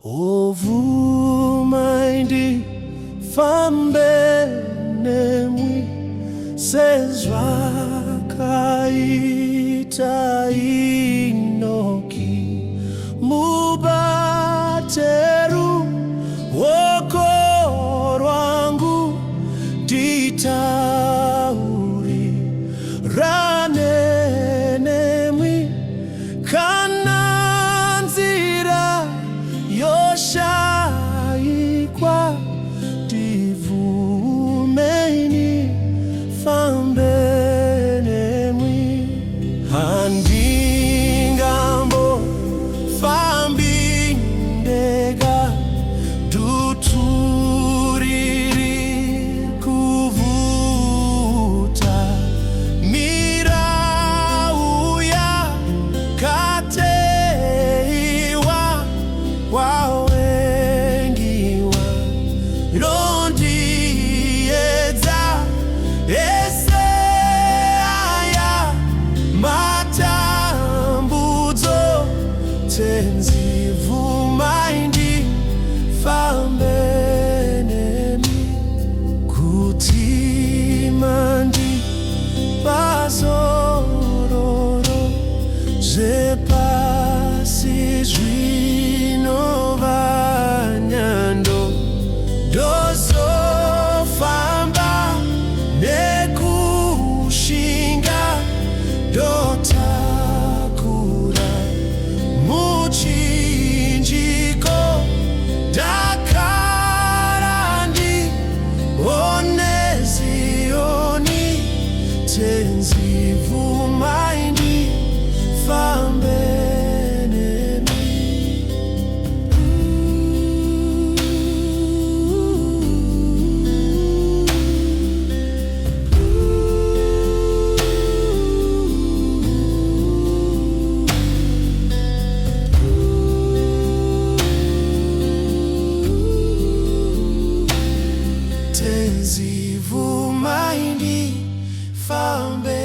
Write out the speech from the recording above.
Ovumaindi fambenemwi sezvakaita Inoki mubateru woko rwangu ditauri ranenemwi kana nzira yoshaikwa divumeni fambenemwi handingambo fambi ndega duturiri kuvuta mirauya kateiwa wawengiwa rondiedza ese aya matambudzo tenzivumaindi fambenemi kutimandi pazororo zvepasi zvinovanyando dozofamba nekushinga dotakura muchinjiko dakarandi onezioni tenzivumaindi fambenemi. Tenzivumaindi fambenemi.